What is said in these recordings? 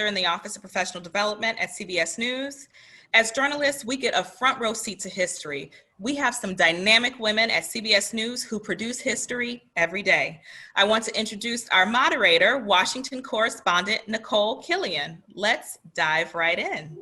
in the Office of Professional Development at CBS News. As journalists, we get a front row seat to history. We have some dynamic women at CBS News who produce history every day. I want to introduce our moderator, Washington correspondent Nicole Killian. Let's dive right in.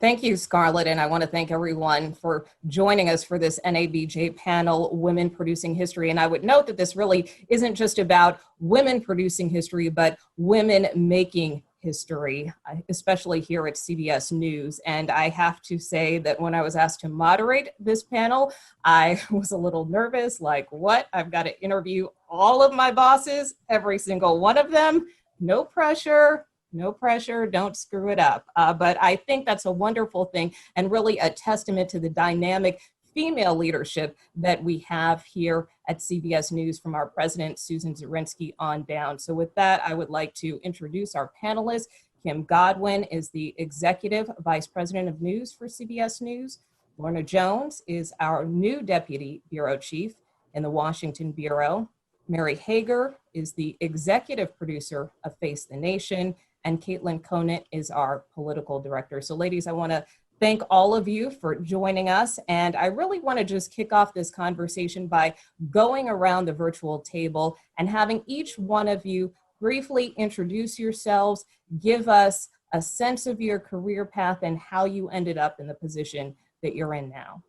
Thank you, Scarlett, and I want to thank everyone for joining us for this NABJ panel, Women Producing History. And I would note that this really isn't just about women producing history, but women making history, especially here at CBS News. And I have to say that when I was asked to moderate this panel, I was a little nervous, like, what? I've got to interview all of my bosses, every single one of them. No pressure. No pressure, don't screw it up. But I think that's a wonderful thing and really a testament to the dynamic female leadership that we have here at CBS News from our president, Susan Zirinsky, on down. So with that, I would like to introduce our panelists. Kim Godwin is the Executive Vice President of News for CBS News. Lorna Jones is our new Deputy Bureau Chief in the Washington Bureau. Mary Hager is the Executive Producer of Face the Nation. And Caitlin Conant is our political director. So ladies, I want to thank all of you for joining us. And I really want to just kick off this conversation by going around the virtual table and having each one of you briefly introduce yourselves, give us a sense of your career path and how you ended up in the position that you're in now.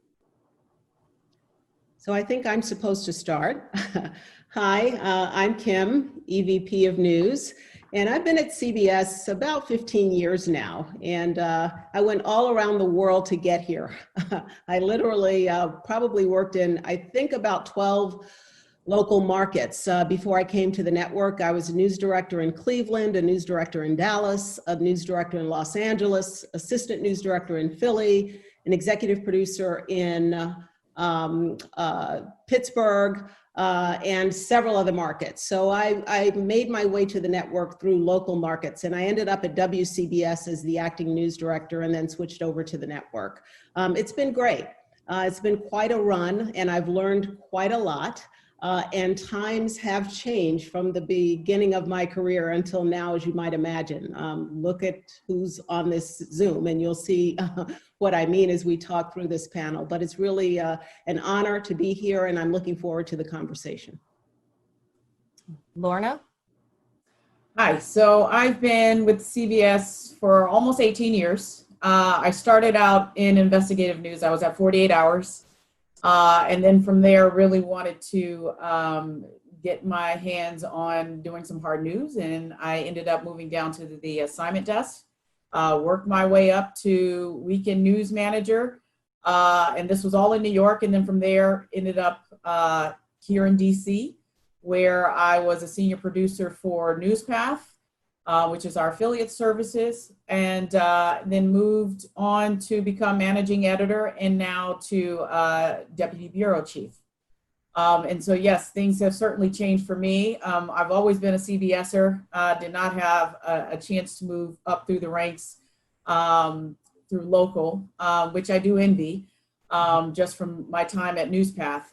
So I think I'm supposed to start. Hi, I'm Kim, EVP of News. And I've been at CBS about 15 years now, and I went all around the world to get here. I literally probably worked in, I think, about 12 local markets. Before I came to the network, I was a news director in Cleveland, a news director in Dallas, a news director in Los Angeles, assistant news director in Philly, an executive producer in Pittsburgh, and several other markets. So I made my way to the network through local markets, and I ended up at WCBS as the acting news director and then switched over to the network. It's been great. It's been quite a run, and I've learned quite a lot. And times have changed from the beginning of my career until now, as you might imagine. Look at who's on this Zoom, and you'll see what I mean as we talk through this panel. But it's really an honor to be here, and I'm looking forward to the conversation. Lorna? Hi, so I've been with CBS for almost 18 years. I started out in investigative news. I was at 48 Hours. And then from there, really wanted to get my hands on doing some hard news. And I ended up moving down to the assignment desk, worked my way up to weekend news manager. And this was all in New York. And then from there, ended up here in DC, where I was a senior producer for NewsPath, which is our affiliate services, and then moved on to become managing editor and now to deputy bureau chief. And so, yes, things have certainly changed for me. I've always been a CBSer, did not have a chance to move up through the ranks through local, which I do envy. Just from my time at NewsPath.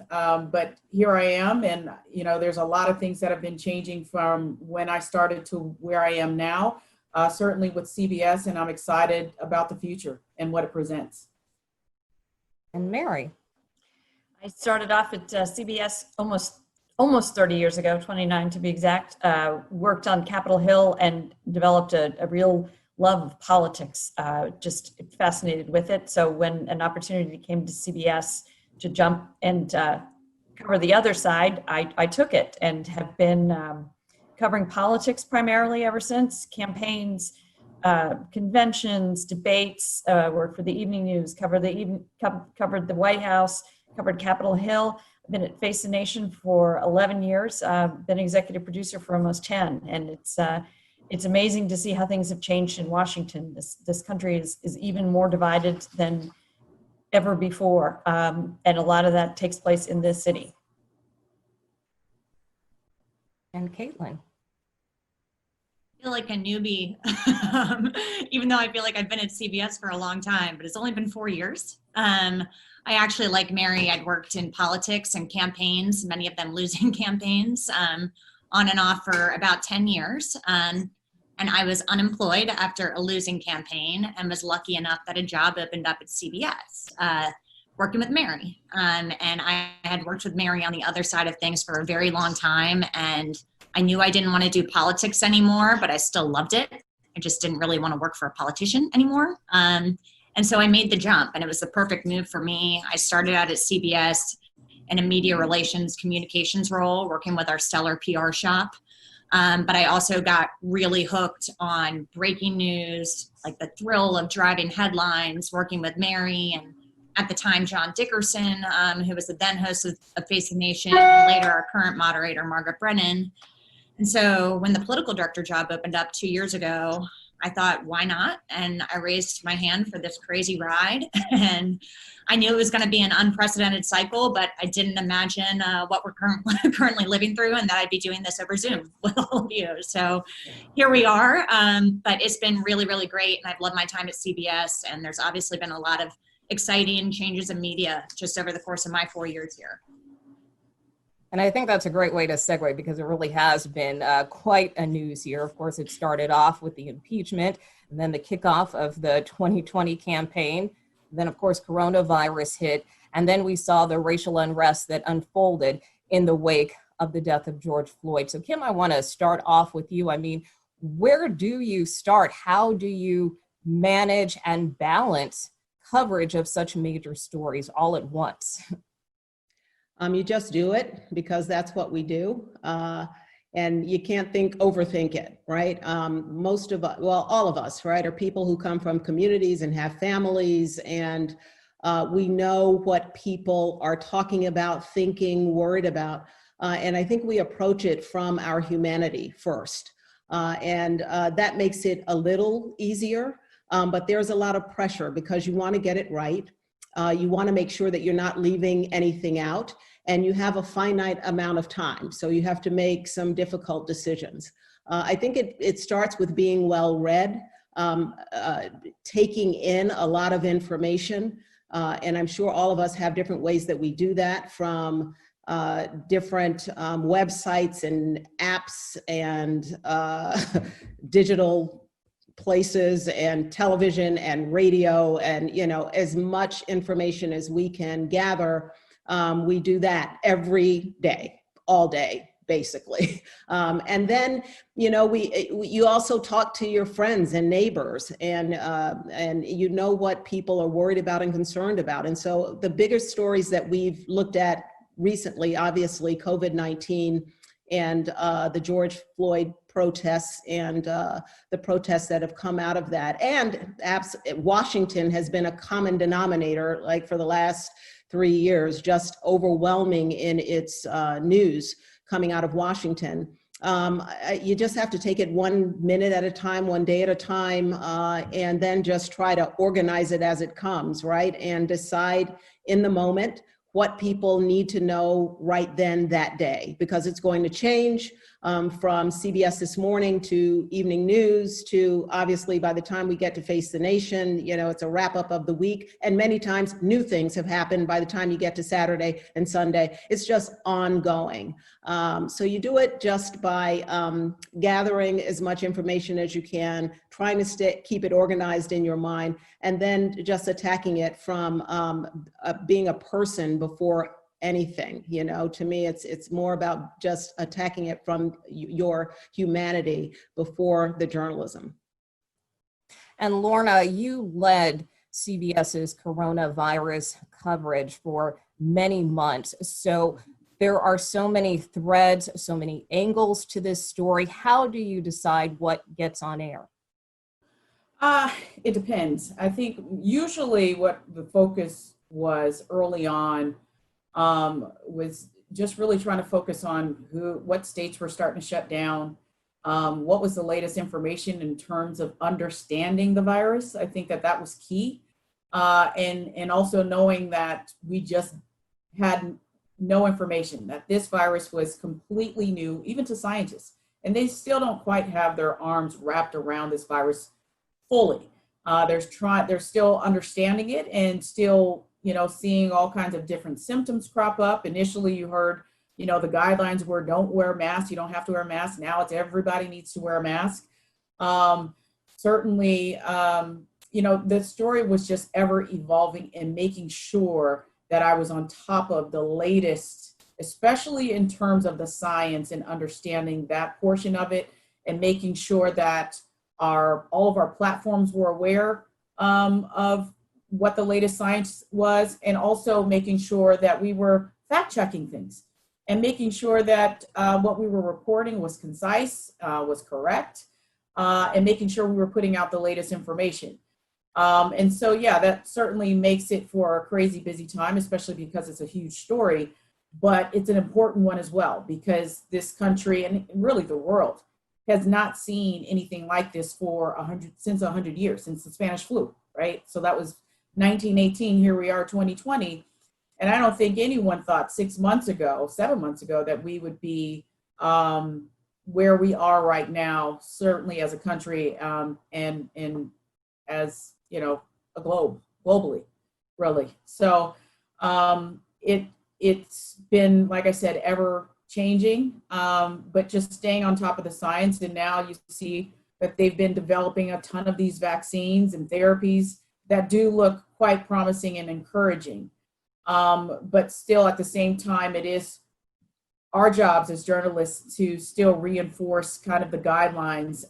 But here I am, and you know, there's a lot of things that have been changing from when I started to where I am now, certainly with CBS, and I'm excited about the future and what it presents. And Mary? I started off at CBS almost 30 years ago, 29 to be exact, worked on Capitol Hill and developed a real love of politics, just fascinated with it. So when an opportunity came to CBS to jump and cover the other side, I took it and have been covering politics primarily ever since. Campaigns, conventions, debates, worked for the evening news, covered the White House, covered Capitol Hill. I've been at Face the Nation for 11 years, been executive producer for almost 10, and it's amazing to see how things have changed in Washington. This country is even more divided than ever before, and a lot of that takes place in this city. And Caitlin? I feel like a newbie, even though I feel like I've been at CBS for a long time, but it's only been 4 years. I actually, like Mary, I'd worked in politics and campaigns, many of them losing campaigns, on and off for about 10 years. And I was unemployed after a losing campaign and was lucky enough that a job opened up at CBS, working with Mary. And I had worked with Mary on the other side of things for a very long time. And I knew I didn't want to do politics anymore, but I still loved it. I just didn't really want to work for a politician anymore. And so I made the jump, and it was the perfect move for me. I started out at CBS in a media relations communications role, working with our stellar PR shop. But I also got really hooked on breaking news, like the thrill of driving headlines, working with Mary and at the time John Dickerson, who was the then host of Face the Nation, and later our current moderator, Margaret Brennan. And so when the political director job opened up 2 years ago, I thought, why not? And I raised my hand for this crazy ride. And I knew it was going to be an unprecedented cycle, but I didn't imagine what we're currently living through, and that I'd be doing this over Zoom with all of you. So here we are. But it's been really, really great. And I've loved my time at CBS. And there's obviously been a lot of exciting changes in media just over the course of my 4 years here. And I think that's a great way to segue, because it really has been quite a news year. Of course, it started off with the impeachment, and then the kickoff of the 2020 campaign. Then, of course, coronavirus hit, and then we saw the racial unrest that unfolded in the wake of the death of George Floyd. So, Kim, I want to start off with you. I mean, where do you start? How do you manage and balance coverage of such major stories all at once? You just do it, because that's what we do. And you can't overthink it, right? Most of us, well, all of us, right, are people who come from communities and have families, and we know what people are talking about, thinking, worried about. And I think we approach it from our humanity first. And that makes it a little easier, but there's a lot of pressure, because you want to get it right. You want to make sure that you're not leaving anything out, and you have a finite amount of time. So you have to make some difficult decisions. I think it starts with being well read, taking in a lot of information. And I'm sure all of us have different ways that we do that, from different websites and apps and digital places and television and radio, and as much information as we can gather. We do that every day, all day, basically. And then, you also talk to your friends and neighbors, and what people are worried about and concerned about. And so the biggest stories that we've looked at recently, obviously COVID-19 and the George Floyd protests, and the protests that have come out of that. And Washington has been a common denominator, like for the last 3 years, just overwhelming in its news coming out of Washington. You just have to take it 1 minute at a time, 1 day at a time, and then just try to organize it as it comes, right? And decide in the moment what people need to know right then that day, because it's going to change from CBS This Morning to evening news to, obviously, by the time we get to Face the Nation, it's a wrap up of the week. And many times new things have happened by the time you get to Saturday and Sunday. It's just ongoing. So you do it just by gathering as much information as you can, trying to keep it organized in your mind, and then just attacking it from being a person before anything. To me, it's more about just attacking it from your humanity before the journalism. And Lorna, you led CBS's coronavirus coverage for many months. So there are so many threads, so many angles to this story. How do you decide what gets on air? It depends. I think usually what the focus was early on was just really trying to focus on what states were starting to shut down, what was the latest information in terms of understanding the virus. I think that was key. And also knowing that we just had no information, that this virus was completely new, even to scientists, and they still don't quite have their arms wrapped around this virus fully. They're still understanding it, and still, seeing all kinds of different symptoms crop up. Initially, you heard, the guidelines were don't wear masks, you don't have to wear a mask. Now it's everybody needs to wear a mask. Certainly, you know, the story was just ever evolving and making sure that I was on top of the latest, especially in terms of the science and understanding that portion of it, and making sure that all of our platforms were aware of what the latest science was, and also making sure that we were fact checking things and making sure that what we were reporting was concise, was correct, and making sure we were putting out the latest information. And so, yeah, that certainly makes it for a crazy busy time, especially because it's a huge story, but it's an important one as well, because this country and really the world has not seen anything like this for since 100 years, since the Spanish flu, right? So that was 1918, here we are 2020. And I don't think anyone thought 7 months ago, that we would be where we are right now, certainly as a country, and as, you know, globally, really. So it's been, like I said, ever changing, but just staying on top of the science. And now you see that they've been developing a ton of these vaccines and therapies that do look quite promising and encouraging. But still, at the same time, it is our jobs as journalists to still reinforce kind of the guidelines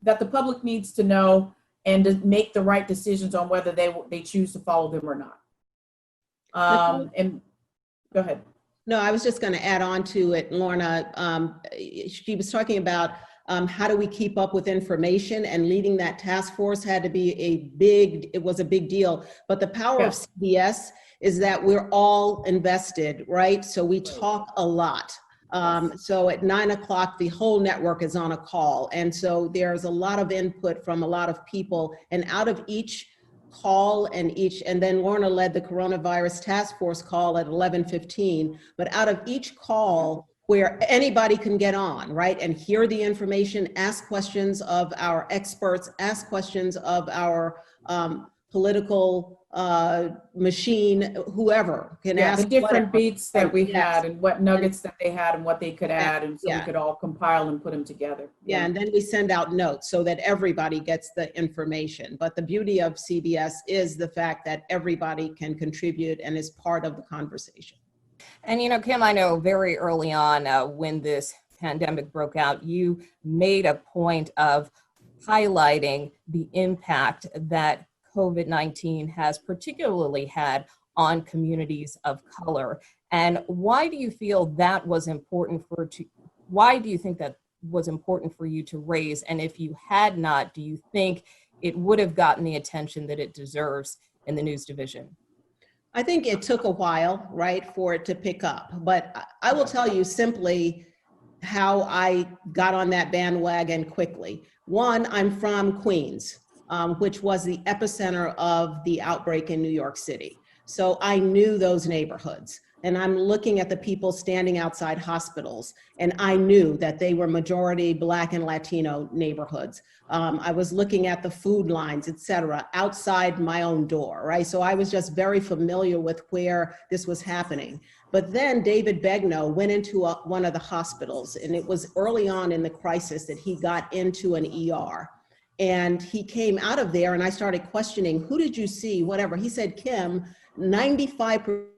that the public needs to know, and to make the right decisions on whether they choose to follow them or not. And go ahead. No, I was just going to add on to it, Lorna. She was talking about how do we keep up with information, and leading that task force had to be it was a big deal. But the power of CBS is that we're all invested, right? So we talk a lot. So at 9 o'clock, the whole network is on a call. And so there's a lot of input from a lot of people, and out of each call and then Lorna led the coronavirus task force call at 11:15, but out of each call where anybody can get on, right, and hear the information, ask questions of our experts, ask questions of our political machine, whoever can ask. The different beats that we had, and what nuggets that they had, and what they could add, and so we could all compile and put them together. Yeah, and then we send out notes so that everybody gets the information. But the beauty of CBS is the fact that everybody can contribute and is part of the conversation. And, you know, Kim, I know very early on when this pandemic broke out, you made a point of highlighting the impact that COVID-19 has particularly had on communities of color. And why do you feel that was important why do you think that was important for you to raise? And if you had not, do you think it would have gotten the attention that it deserves in the news division? I think it took a while, right, for it to pick up. But I will tell you simply how I got on that bandwagon quickly. One, I'm from Queens, which was the epicenter of the outbreak in New York City. So I knew those neighborhoods, and I'm looking at the people standing outside hospitals, and I knew that they were majority Black and Latino neighborhoods. I was looking at the food lines, et cetera, outside my own door, right? So I was just very familiar with where this was happening. But then David Begnaud went into one of the hospitals, and it was early on in the crisis that he got into an ER. And he came out of there, and I started questioning, who did you see, whatever. He said, Kim, 95%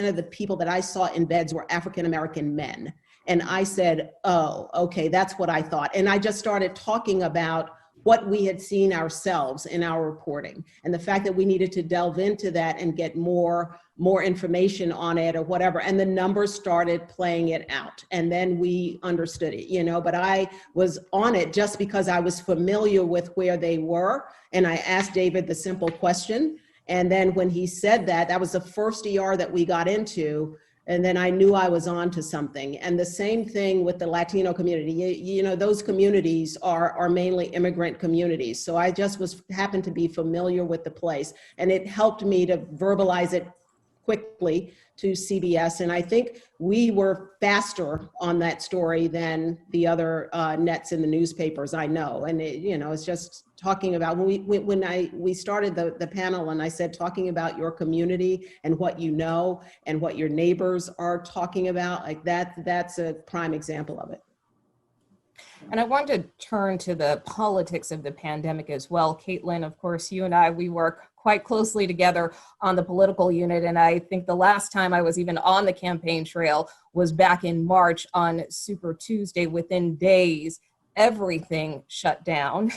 of the people that I saw in beds were African-American men. And I said, oh, okay, that's what I thought. And I just started talking about what we had seen ourselves in our reporting, and the fact that we needed to delve into that and get more information on it or whatever. And the numbers started playing it out, and then we understood it, you know, but I was on it just because I was familiar with where they were. And I asked David the simple question. And then when he said that was the first ER that we got into. And then I knew I was on to something. And the same thing with the Latino community. You know, those communities are mainly immigrant communities. So I just happened to be familiar with the place, and it helped me to verbalize it quickly to CBS. And I think we were faster on that story than the other nets in the newspapers I know. And it, you know, it's just talking about when we started the panel, and I said, talking about your community and what you know and what your neighbors are talking about, like that's a prime example of it. And I wanted to turn to the politics of the pandemic as well. Caitlin, of course, you and I, we work quite closely together on the political unit. And I think the last time I was even on the campaign trail was back in March on Super Tuesday. Within days, everything shut down.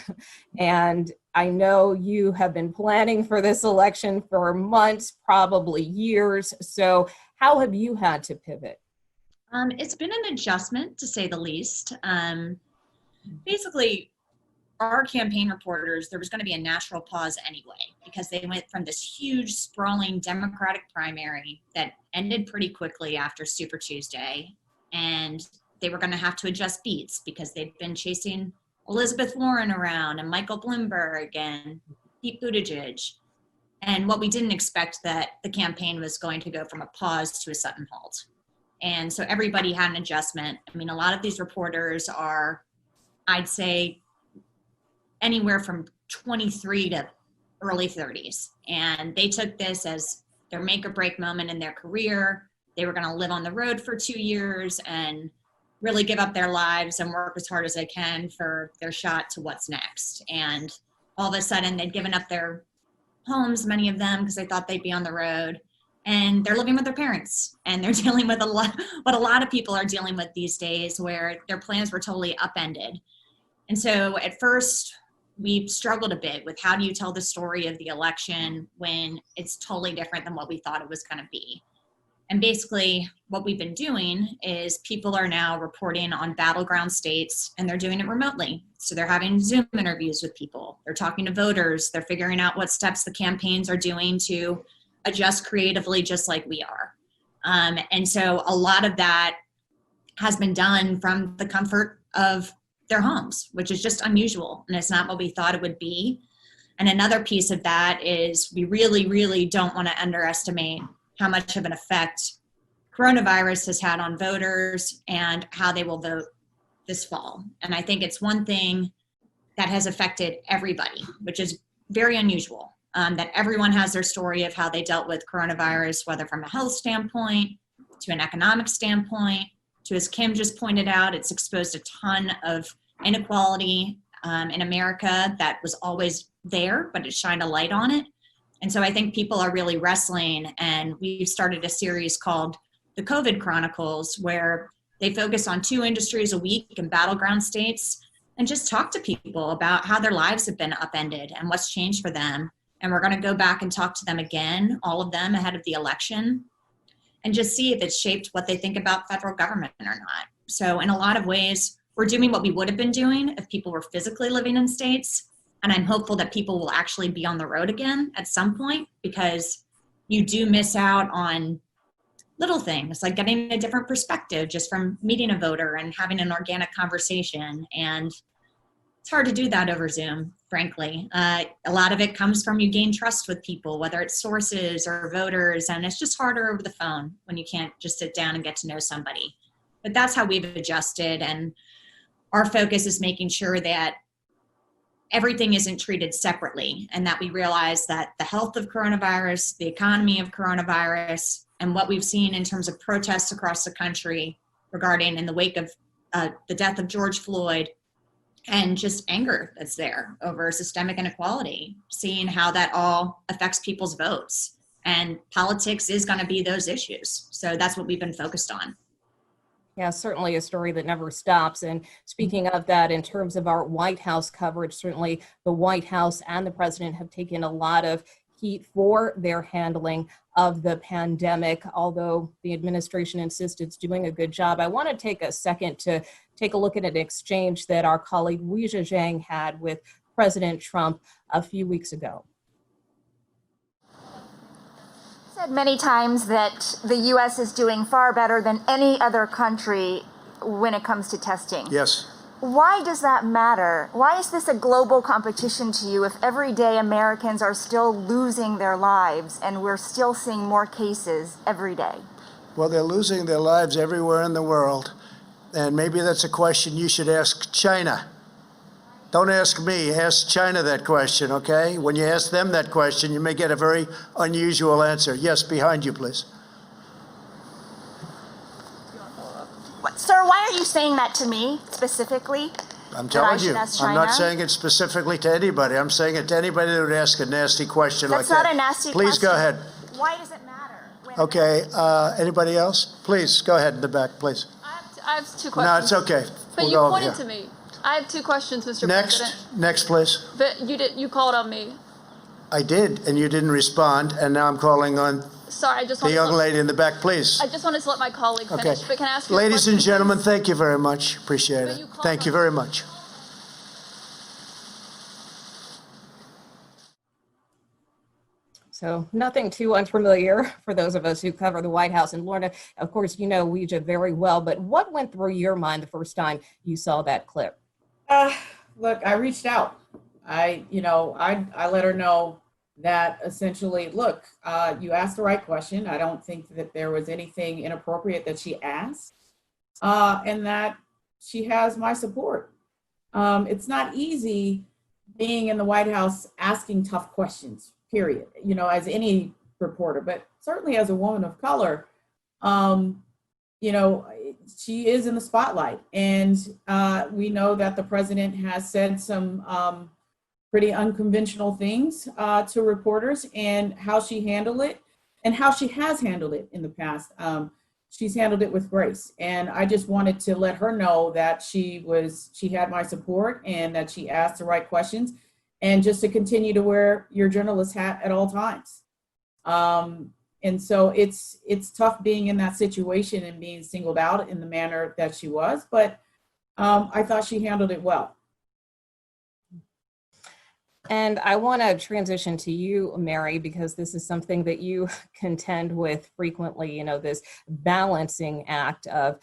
And I know you have been planning for this election for months, probably years. So how have you had to pivot? It's been an adjustment, to say the least. Basically, our campaign reporters, there was going to be a natural pause anyway, because they went from this huge, sprawling Democratic primary that ended pretty quickly after Super Tuesday, and they were going to have to adjust beats because they'd been chasing Elizabeth Warren around and Michael Bloomberg and Pete Buttigieg. And what we didn't expect, that the campaign was going to go from a pause to a sudden halt. And so everybody had an adjustment. I mean, a lot of these reporters are, I'd say, anywhere from 23 to early 30s. And they took this as their make or break moment in their career. They were going to live on the road for 2 years and really give up their lives and work as hard as they can for their shot to what's next. And all of a sudden they'd given up their homes, many of them, because they thought they'd be on the road. And they're living with their parents, and they're dealing with what a lot of people are dealing with these days, where their plans were totally upended. And so at first we struggled a bit with, how do you tell the story of the election when it's totally different than what we thought it was going to be? And basically what we've been doing is, people are now reporting on battleground states, and they're doing it remotely. So they're having Zoom interviews with people. They're talking to voters. They're figuring out what steps the campaigns are doing to adjust creatively, just like we are. And so a lot of that has been done from the comfort of their homes, which is just unusual. And it's not what we thought it would be. And another piece of that is, we really, really don't want to underestimate how much of an effect coronavirus has had on voters and how they will vote this fall. And I think it's one thing that has affected everybody, which is very unusual. That everyone has their story of how they dealt with coronavirus, whether from a health standpoint, to an economic standpoint, to, as Kim just pointed out, it's exposed a ton of inequality in America that was always there, but it shined a light on it. And so I think people are really wrestling, and we've started a series called The COVID Chronicles, where they focus on 2 industries a week in battleground states, and just talk to people about how their lives have been upended and what's changed for them. And we're going to go back and talk to them again, all of them, ahead of the election, and just see if it's shaped what they think about federal government or not. So in a lot of ways, we're doing what we would have been doing if people were physically living in states. And I'm hopeful that people will actually be on the road again at some point, because you do miss out on little things like getting a different perspective just from meeting a voter and having an organic conversation. And it's hard to do that over Zoom, frankly. A lot of it comes from, you gain trust with people, whether it's sources or voters, and it's just harder over the phone when you can't just sit down and get to know somebody. But that's how we've adjusted, and our focus is making sure that everything isn't treated separately, and that we realize that the health of coronavirus, the economy of coronavirus, and what we've seen in terms of protests across the country regarding, in the wake of the death of George Floyd, and just anger that's there over systemic inequality, seeing how that all affects people's votes. And politics is going to be those issues. So that's what we've been focused on. Yeah, certainly a story that never stops. And speaking of that, in terms of our White House coverage, certainly the White House and the president have taken a lot of heat for their handling of the pandemic, although the administration insists it's doing a good job. I want to take a second to take a look at an exchange that our colleague Weijia Zhang had with President Trump a few weeks ago. Said many times that the U.S. is doing far better than any other country when it comes to testing. Yes. Why does that matter? Why is this a global competition to you if every day Americans are still losing their lives and we're still seeing more cases every day? Well, they're losing their lives everywhere in the world. And maybe that's a question you should ask China. Don't ask me, ask China that question, okay? When you ask them that question, you may get a very unusual answer. Yes, behind you, please. Sir, why are you saying that to me specifically? I'm that I telling should you. ask I'm China? not saying it specifically to anybody. I'm saying it to anybody that would ask a nasty question like That's that. not a nasty Please question. go ahead. Why does it matter? When Okay, anybody else? Please, go ahead in the back, please. I have two No, questions. it's okay. But We'll you go over pointed here. to me. I have two questions, Mr. Next, President. please. But you called on me. I did, and you didn't respond, and now I'm calling on Sorry, I just the wanted young to lady in the back, please. I just wanted to let my colleague Okay. finish. But can I ask you a Ladies and question, gentlemen, please? thank you very much. Appreciate But it. you called Thank you on- very much. So nothing too unfamiliar for those of us who cover the White House. And Lorna, of course, you know Ouija very well, but what went through your mind the first time you saw that clip? Look, I reached out. I let her know that essentially, look, you asked the right question. I don't think that there was anything inappropriate that she asked, and that she has my support. It's not easy being in the White House asking tough questions, period, as any reporter, but certainly as a woman of color, she is in the spotlight. And we know that the president has said some pretty unconventional things to reporters, and how she handled it and how she has handled it in the past. She's handled it with grace. And I just wanted to let her know that she had my support and that she asked the right questions, and just to continue to wear your journalist hat at all times. And so it's tough being in that situation and being singled out in the manner that she was, but I thought she handled it well. And I want to transition to you, Mary, because this is something that you contend with frequently, this balancing act of,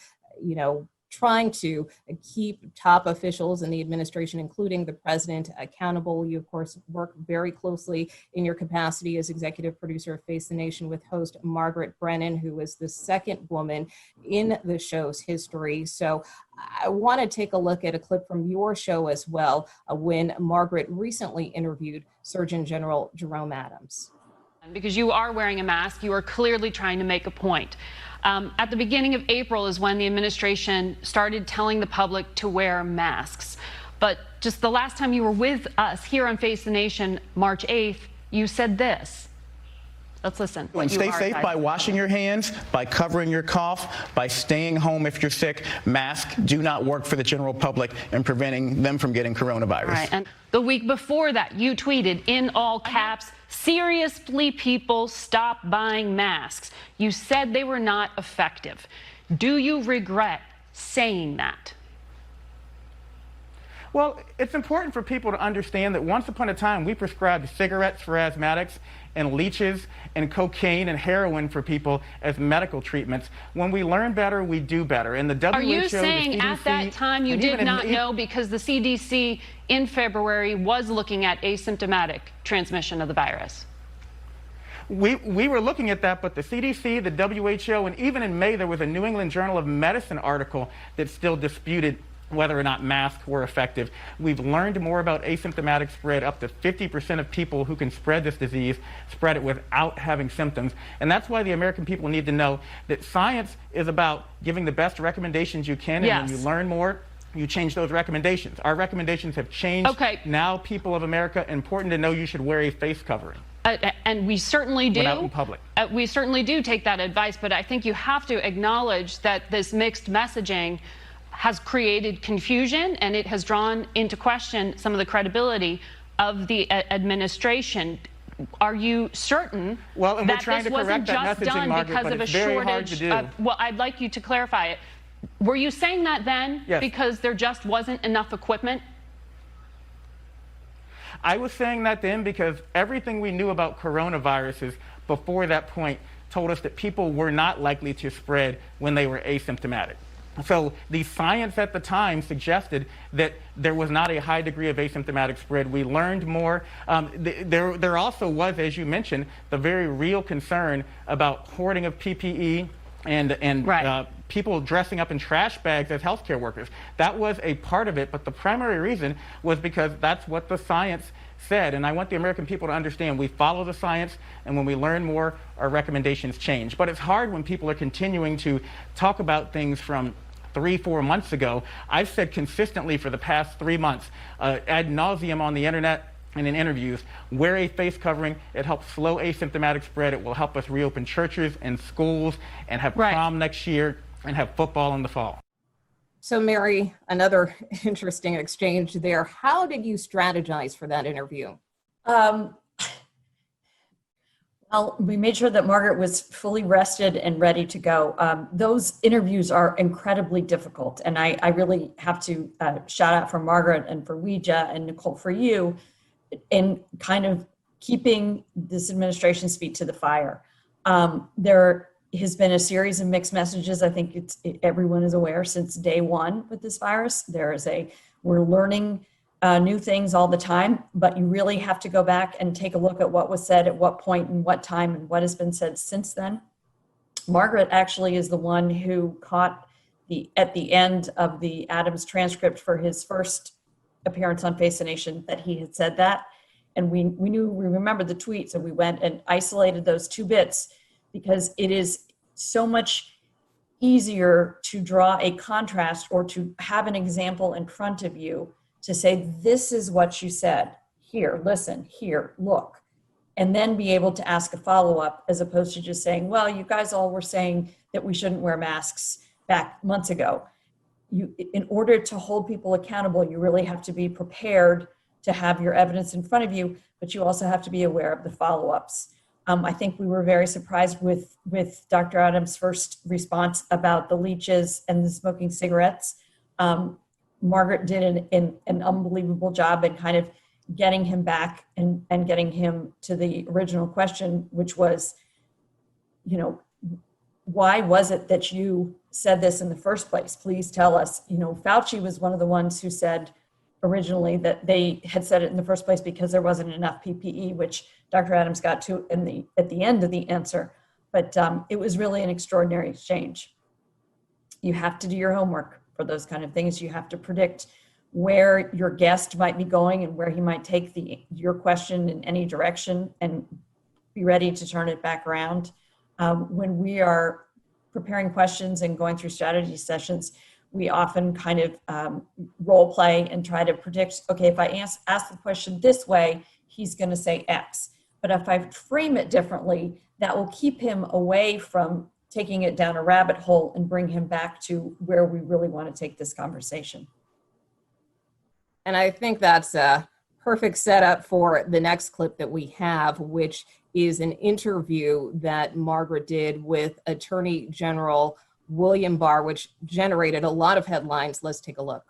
trying to keep top officials in the administration, including the president, accountable. You, of course, work very closely in your capacity as executive producer of Face the Nation with host Margaret Brennan, who was the second woman in the show's history. So I want to take a look at a clip from your show as well, when Margaret recently interviewed Surgeon General Jerome Adams. Because you are wearing a mask, you are clearly trying to make a point. At the beginning of April is when the administration started telling the public to wear masks. But just the last time you were with us here on Face the Nation, March 8th, you said this. Let's listen. And stay safe by washing your hands, by covering your cough, by staying home if you're sick. Masks do not work for the general public in preventing them from getting coronavirus. Right. And the week before that, you tweeted in all caps, "Seriously, people, stop buying masks." You said they were not effective. Do you regret saying that? Well, it's important for people to understand that once upon a time, we prescribed cigarettes for asthmatics and leeches and cocaine and heroin for people as medical treatments. When we learn better, we do better. And the WHO, Are you the saying CDC, at that time you did not know, because the CDC in February was looking at asymptomatic transmission of the virus? We were looking at that, but the CDC, the WHO, and even in May, there was a New England Journal of Medicine article that still disputed whether or not masks were effective. We've learned more about asymptomatic spread. Up to 50% of people who can spread this disease spread it without having symptoms. And that's why the American people need to know that science is about giving the best recommendations you can. Yes. And when you learn more, you change those recommendations. Our recommendations have changed. Okay. Now, people of America, important to know you should wear a face covering. And we certainly do. When out in public. We certainly do take that advice, but I think you have to acknowledge that this mixed messaging has created confusion, and it has drawn into question some of the credibility of the administration. Are you certain Well, and that we're trying this to wasn't correct that just messaging, done Margaret, because but of a it's very hard to shortage? do. Well, I'd like you to clarify it. Were you saying that then Yes. because there just wasn't enough equipment? I was saying that then because everything we knew about coronaviruses before that point told us that people were not likely to spread when they were asymptomatic. So the science at the time suggested that there was not a high degree of asymptomatic spread. We learned more. There also was, as you mentioned, the very real concern about hoarding of PPE and Right. People dressing up in trash bags as healthcare workers. That was a part of it, but the primary reason was because that's what the science said. And I want the American people to understand we follow the science, and when we learn more, our recommendations change. But it's hard when people are continuing to talk about things from 3-4 months ago. I've said consistently for the past 3 months, ad nauseum on the internet and in interviews, wear a face covering. It helps slow asymptomatic spread. It will help us reopen churches and schools and have prom next year and have football in the fall. So Mary, another interesting exchange there. How did you strategize for that interview? Well, we made sure that Margaret was fully rested and ready to go. Those interviews are incredibly difficult. And I really have to shout out for Margaret and for Ouija and Nicole for you in kind of keeping this administration's feet to the fire. There has been a series of mixed messages. I think everyone is aware since day one with this virus. We're learning new things all the time, but you really have to go back and take a look at what was said at what point and what time and what has been said since then. Margaret actually is the one who caught at the end of the Adams transcript for his first appearance on Face the Nation that he had said that. And we remembered the tweet, so we went and isolated those 2 bits because it is so much easier to draw a contrast or to have an example in front of you to say, this is what you said, here, listen, here, look, and then be able to ask a follow-up as opposed to just saying, well, you guys all were saying that we shouldn't wear masks back months ago. In order to hold people accountable, you really have to be prepared to have your evidence in front of you, but you also have to be aware of the follow-ups. I think we were very surprised with Dr. Adams' first response about the leeches and the smoking cigarettes. Margaret did an unbelievable job in kind of getting him back and getting him to the original question, which was, why was it that you said this in the first place? Please tell us. Fauci was one of the ones who said originally that they had said it in the first place because there wasn't enough PPE, which Dr. Adams got to at the end of the answer. But it was really an extraordinary exchange. You have to do your homework for those kind of things. You have to predict where your guest might be going and where he might take your question in any direction and be ready to turn it back around. When we are preparing questions and going through strategy sessions, we often kind of role play and try to predict, okay, if I ask the question this way, he's going to say X. But if I frame it differently, that will keep him away from taking it down a rabbit hole and bring him back to where we really want to take this conversation. And I think that's a perfect setup for the next clip that we have, which is an interview that Margaret did with Attorney General William Barr, which generated a lot of headlines. Let's take a look.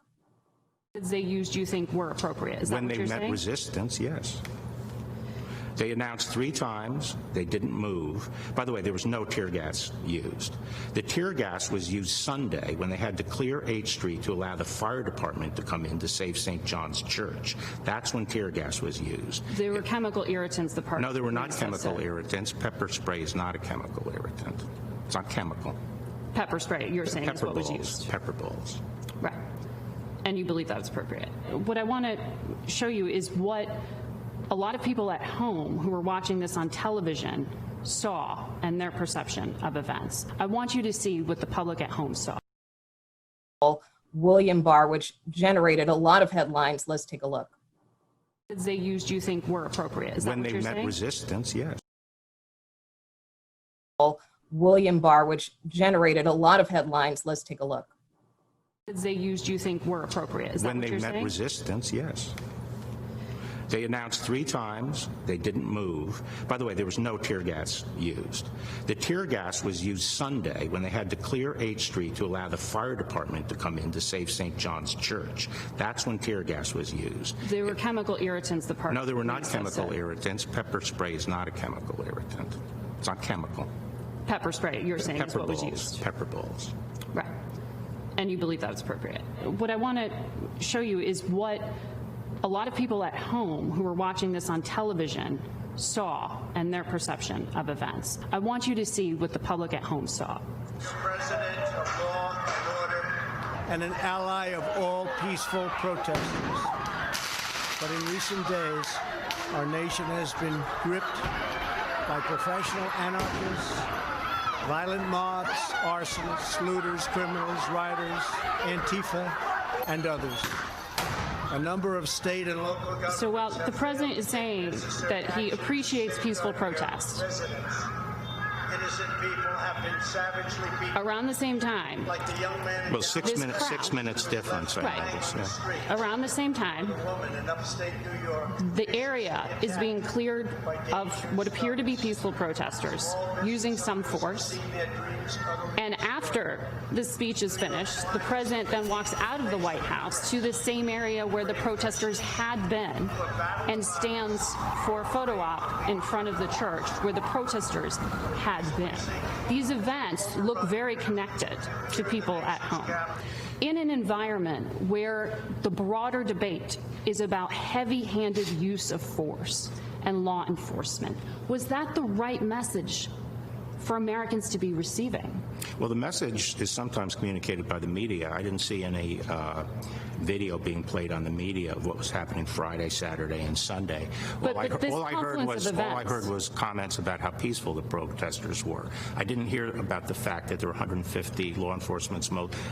They used, you think, were appropriate? Is that when what they you're met saying? resistance, yes. They announced 3 times. They didn't move. By the way, there was no tear gas used. The tear gas was used Sunday when they had to clear 8th Street to allow the fire department to come in to save St. John's Church. That's when tear gas was used. There were chemical irritants. No, there were not chemical irritants. Pepper spray is not a chemical irritant. It's not chemical. Pepper spray, you're saying, is what was used. Pepper balls. Right. And you believe that was appropriate. What I want to show you is what a lot of people at home who were watching this on television saw and their perception of events. I want you to see what the public at home saw. William Barr, which generated a lot of headlines. Let's take a look. They used, you think, were appropriate? Is that when what they you're met saying? resistance, yes. William Barr, which generated a lot of headlines. Let's take a look. They used, you think, were appropriate? Is that when what they you're met saying? resistance, yes. They announced 3 times. They didn't move. By the way, there was no tear gas used. The tear gas was used Sunday when they had to clear 8th Street to allow the fire department to come in to save St. John's Church. That's when tear gas was used. There were chemical irritants. No, there were not chemical irritants. Pepper spray is not a chemical irritant. It's not chemical. Pepper spray, you're saying, is what was used. Pepper balls. Right. And you believe that was appropriate. What I want to show you is what a lot of people at home who were watching this on television saw and their perception of events. I want you to see what the public at home saw. President of law and order and an ally of all peaceful protesters. But in recent days, our nation has been gripped by professional anarchists Violent mobs, arsonists, looters, criminals, rioters, Antifa, and others. A number of state and local governments. So while the president is saying that he appreciates peaceful protest, Innocent people have been savagely beaten. around the same time, Like the young man in Well, 6 minutes difference, I Right. noticed, yeah. around the same time, woman in upstate New York. the area is being cleared of what appear to be peaceful protesters using some force. And after the speech is finished, the president then walks out of the White House to the same area where the protesters had been and stands for a photo op in front of the church where the protesters had been. These events look very connected to people at home. In an environment where the broader debate is about heavy-handed use of force and law enforcement, was that the right message for Americans to be receiving? Well, the message is sometimes communicated by the media. I didn't see any video being played on the media of what was happening Friday, Saturday, and Sunday. But this all I heard confluence was comments about how peaceful the protesters were. I didn't hear about the fact that there were 150 law enforcement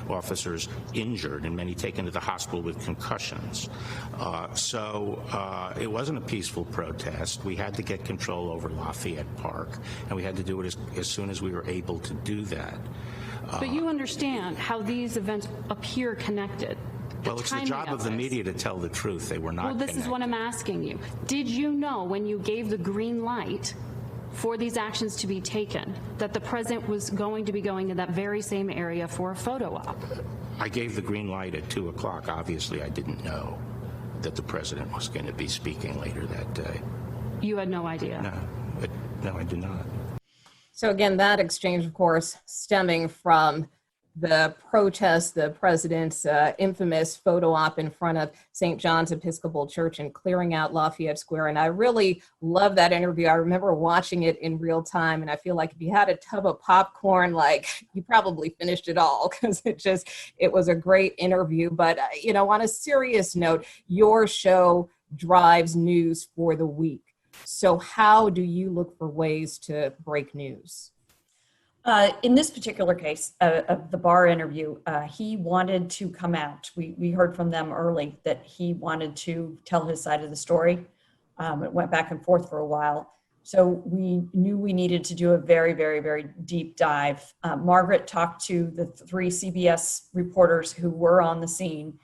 officers injured and many taken to the hospital with concussions. So it wasn't a peaceful protest. We had to get control over Lafayette Park, and we had to do it as soon as we were able to do that. But you understand how these events appear connected. Well, it's the job of the media to tell the truth. They were not Well, this is what I'm asking you. Did you know when you gave the green light for these actions to be taken that the president was going to be going to that very same area for a photo op? I gave the green light at 2 o'clock. Obviously, I didn't know that the president was going to be speaking later that day. You had no idea? No, I did not. So again, that exchange, of course, stemming from the protest, the president's infamous photo op in front of St. John's Episcopal Church and clearing out Lafayette Square. And I really love that interview. I remember watching it in real time, and I feel like if you had a tub of popcorn, like you probably finished it all because it was a great interview. But, on a serious note, your show drives news for the week. So how do you look for ways to break news? In this particular case of the Barr interview, he wanted to come out. We heard from them early that he wanted to tell his side of the story. It went back and forth for a while. So we knew we needed to do a very, very, very deep dive. Margaret talked to the 3 CBS reporters who were on the scene,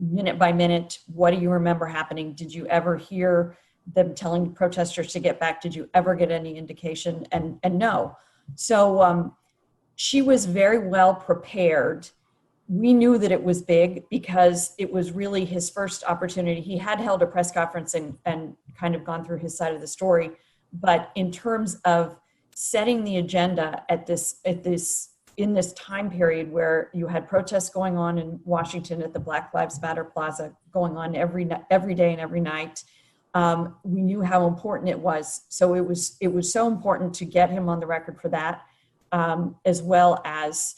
minute by minute. What do you remember happening? Did you ever hear them telling protesters to get back? Did you ever get any indication? And no. So she was very well prepared. We knew that it was big because it was really his first opportunity. He had held a press conference and kind of gone through his side of the story. But in terms of setting the agenda in this time period where you had protests going on in Washington at the Black Lives Matter Plaza going on every day and every night, we knew how important it was. So it was so important to get him on the record for that, as well as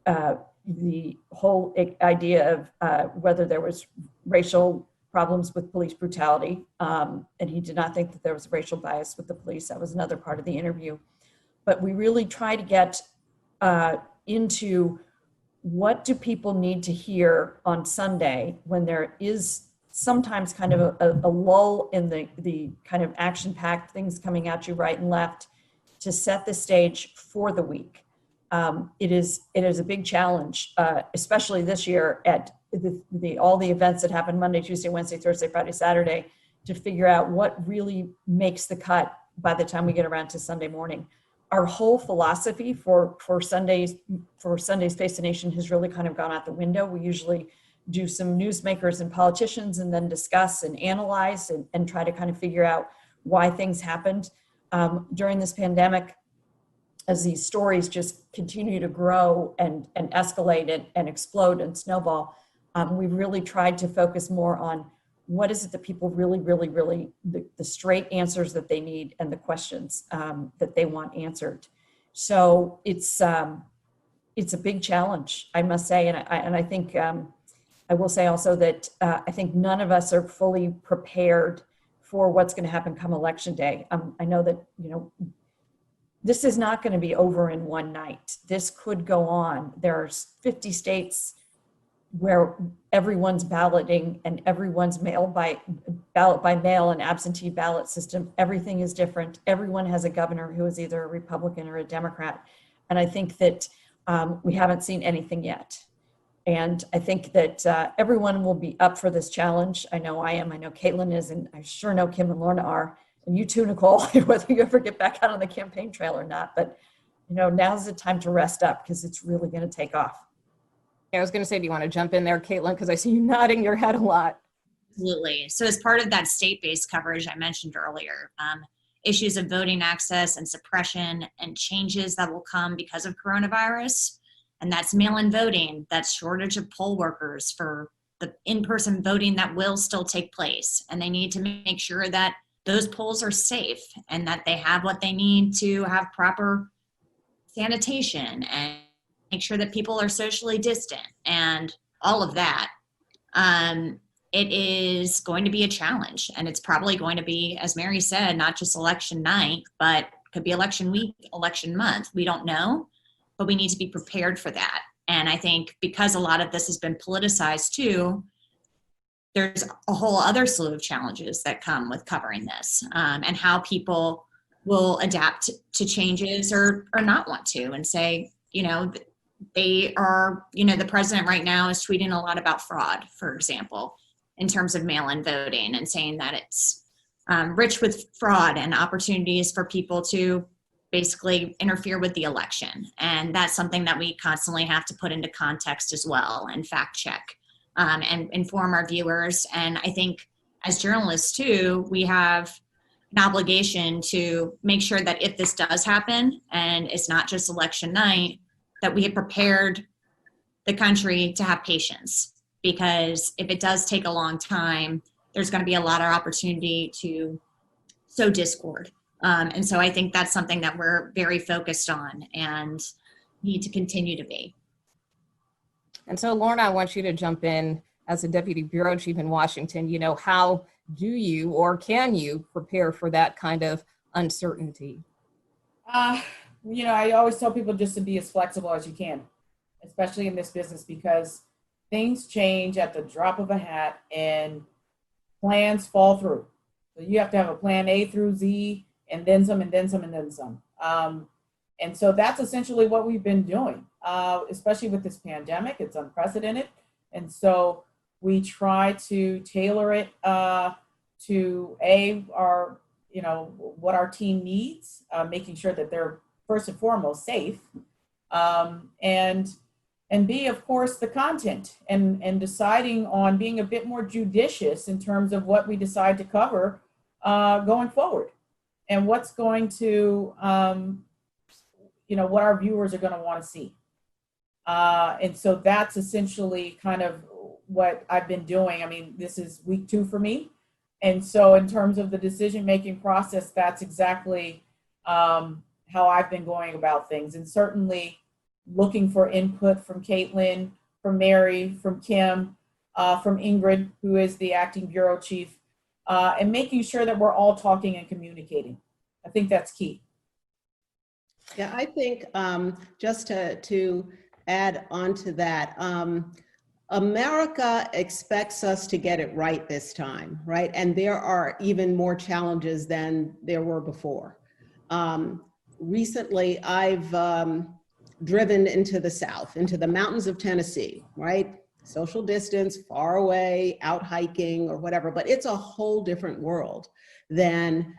the whole idea of whether there was racial problems with police brutality. And he did not think that there was racial bias with the police. That was another part of the interview. But we really try to get into what do people need to hear on Sunday when there is sometimes kind of a lull in the kind of action-packed things coming at you right and left to set the stage for the week. It is a big challenge, especially this year at all the events that happen Monday, Tuesday, Wednesday, Thursday, Friday, Saturday, to figure out what really makes the cut by the time we get around to Sunday morning. Our whole philosophy for Sundays Face the Nation has really kind of gone out the window. We usually do some newsmakers and politicians and then discuss and analyze and try to kind of figure out why things happened during this pandemic. As these stories just continue to grow and escalate and explode and snowball, we've really tried to focus more on what is it that people really, the straight answers that they need and the questions that they want answered. So it's a big challenge, I must say. And I think I will say also that I think none of us are fully prepared for what's going to happen come election day. I know that, this is not going to be over in one night. This could go on. There's 50 states where everyone's balloting and everyone's ballot by mail and absentee ballot system. Everything is different. Everyone has a governor who is either a Republican or a Democrat. And I think that we haven't seen anything yet. And I think that everyone will be up for this challenge. I know I am. I know Caitlin is, and I sure know Kim and Lorna are. And you too, Nicole, whether you ever get back out on the campaign trail or not. But, now's the time to rest up because it's really going to take off. I was going to say, do you want to jump in there, Caitlin? Because I see you nodding your head a lot. Absolutely. So as part of that state-based coverage I mentioned earlier, issues of voting access and suppression and changes that will come because of coronavirus, and that's mail-in voting, that's shortage of poll workers for the in-person voting that will still take place. And they need to make sure that those polls are safe and that they have what they need to have proper sanitation and make sure that people are socially distant and all of that. It is going to be a challenge, and it's probably going to be, as Mary said, not just election night, but could be election week, election month. We don't know, but we need to be prepared for that. And I think because a lot of this has been politicized too, there's a whole other slew of challenges that come with covering this, and how people will adapt to changes or not want to, and say, they are, the president right now is tweeting a lot about fraud, for example, in terms of mail-in voting, and saying that it's rich with fraud and opportunities for people to basically interfere with the election. And that's something that we constantly have to put into context as well and fact check and inform our viewers. And I think as journalists too, we have an obligation to make sure that if this does happen, and it's not just election night, that we have prepared the country to have patience, because if it does take a long time, there's going to be a lot of opportunity to sow discord. And so I think that's something that we're very focused on and need to continue to be. And so, Lorna, I want you to jump in as a deputy bureau chief in Washington. How do you or can you prepare for that kind of uncertainty? I always tell people just to be as flexible as you can, especially in this business, because things change at the drop of a hat and plans fall through. So you have to have a plan A through Z, and then some, and then some, and then some. And so that's essentially what we've been doing, especially with this pandemic. It's unprecedented. And so we try to tailor it to our, what our team needs, making sure that they're first and foremost safe, and B, of course, the content, and deciding on being a bit more judicious in terms of what we decide to cover going forward, and what's going to, what our viewers are going to want to see. And so that's essentially kind of what I've been doing. I mean, this is week 2 for me. And so in terms of the decision-making process, that's exactly how I've been going about things. And certainly looking for input from Caitlin, from Mary, from Kim, from Ingrid, who is the acting bureau chief, and making sure that we're all talking and communicating. I think that's key. Yeah, I think just to add on to that, America expects us to get it right this time, right? And there are even more challenges than there were before. Recently, I've driven into the South, into the mountains of Tennessee, right? Social distance, far away, out hiking or whatever, but it's a whole different world than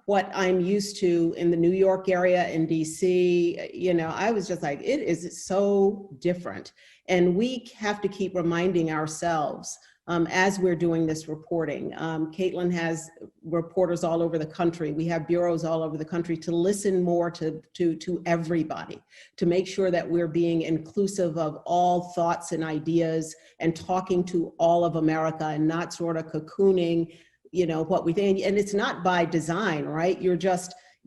what I'm used to in the New York area, in DC. I was just like, it is so different. And we have to keep reminding ourselves as we're doing this reporting. Caitlin has reporters all over the country. We have bureaus all over the country to listen more to everybody, to make sure that we're being inclusive of all thoughts and ideas and talking to all of America, and not sort of cocooning, what we think. And it's not by design, right?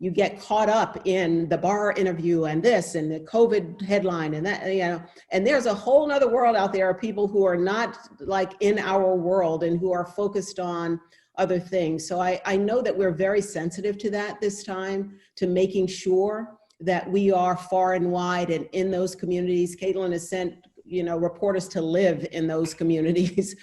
You get caught up in the bar interview and this and the COVID headline and that, and there's a whole nother world out there of people who are not like in our world and who are focused on other things. So I know that we're very sensitive to that this time, to making sure that we are far and wide and in those communities. Caitlin has sent reporters to live in those communities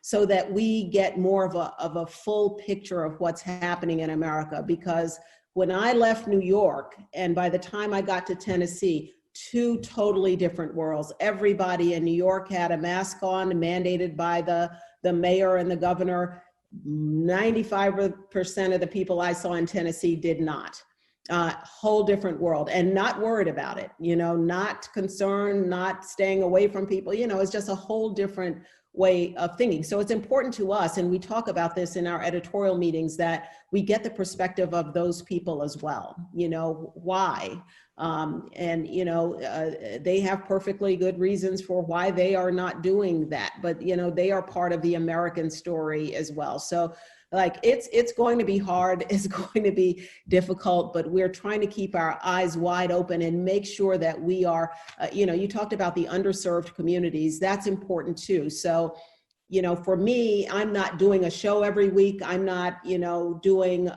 so that we get more of a full picture of what's happening in America. Because when I left New York, and by the time I got to Tennessee, two totally different worlds. Everybody in New York had a mask on, mandated by the mayor and the governor. 95% of the people I saw in Tennessee did not. Whole different world, and not worried about it, not concerned, not staying away from people, it's just a whole different way of thinking. So it's important to us, and we talk about this in our editorial meetings, that we get the perspective of those people as well. Why? They have perfectly good reasons for why they are not doing that, but they are part of the American story as well. So it's going to be hard, it's going to be difficult, but we're trying to keep our eyes wide open and make sure that we are, you talked about the underserved communities, that's important too. So, for me, I'm not doing a show every week. I'm not, doing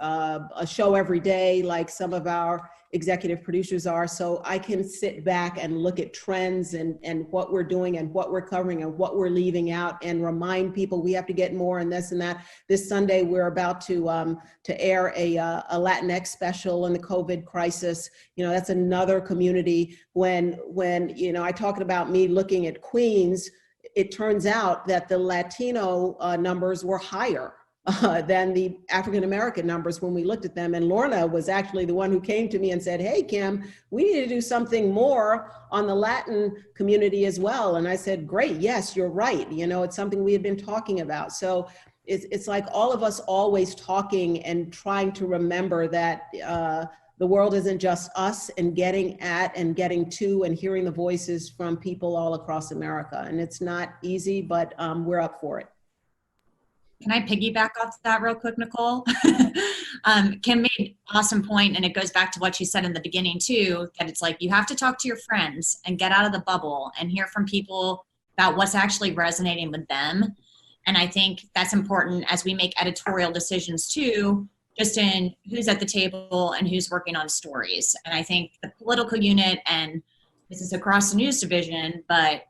a show every day like some of our executive producers are. So I can sit back and look at trends and what we're doing and what we're covering and what we're leaving out, and remind people we have to get more and this and that. This Sunday, we're about to air a Latinx special in the COVID crisis. That's another community. When I talked about me looking at Queens, it turns out that the Latino numbers were higher than the African-American numbers when we looked at them. And Lorna was actually the one who came to me and said, hey, Kim, we need to do something more on the Latin community as well. And I said, great, yes, you're right. It's something we had been talking about. So it's like all of us always talking and trying to remember that the world isn't just us, and getting at and getting to and hearing the voices from people all across America. And it's not easy, but we're up for it. Can I piggyback off that real quick, Nicole? Kim made an awesome point, and it goes back to what you said in the beginning too, that it's like you have to talk to your friends and get out of the bubble and hear from people about what's actually resonating with them. And I think that's important as we make editorial decisions too, just in who's at the table and who's working on stories. And I think the political unit, and this is across the news division, but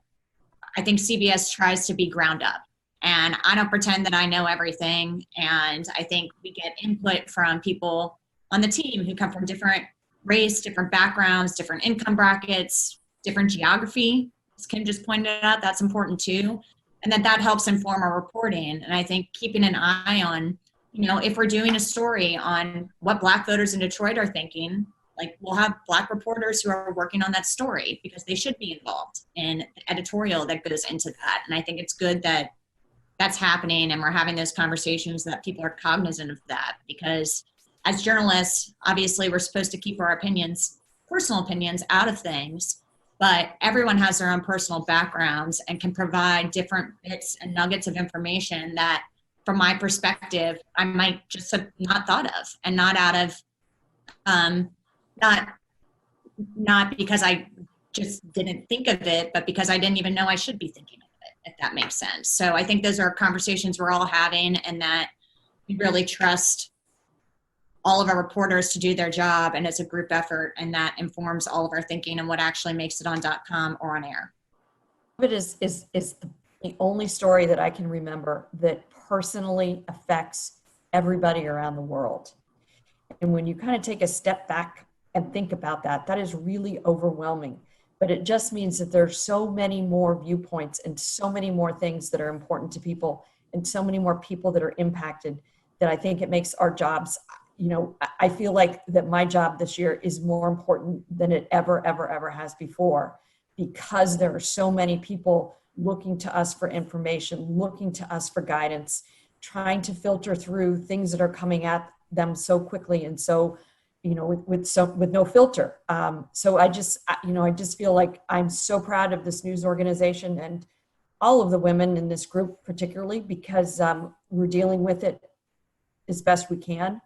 I think CBS tries to be ground up. And I don't pretend that I know everything. And I think we get input from people on the team who come from different race, different backgrounds, different income brackets, different geography. As Kim just pointed out, that's important too. And that helps inform our reporting. And I think keeping an eye on, if we're doing a story on what Black voters in Detroit are thinking, like we'll have Black reporters who are working on that story because they should be involved in the editorial that goes into that. And I think it's good that that's happening, and we're having those conversations, that people are cognizant of that, because as journalists, obviously we're supposed to keep our opinions, personal opinions, out of things, but everyone has their own personal backgrounds and can provide different bits and nuggets of information that, from my perspective, I might just have not thought of, and not out of, not because I just didn't think of it, but because I didn't even know I should be thinking of it, if that makes sense. So I think those are conversations we're all having, and that we really trust all of our reporters to do their job, and it's a group effort, and that informs all of our thinking and what actually makes it on .com or on air. It is the only story that I can remember that personally affects everybody around the world. And when you kind of take a step back and think about that, that is really overwhelming. But it just means that there's so many more viewpoints and so many more things that are important to people, and so many more people that are impacted, that I think it makes our jobs, I feel like that my job this year is more important than it ever has before, because there are so many people looking to us for information, looking to us for guidance, trying to filter through things that are coming at them so quickly and so, with no filter. So I just feel like I'm so proud of this news organization and all of the women in this group, particularly because we're dealing with it as best we can.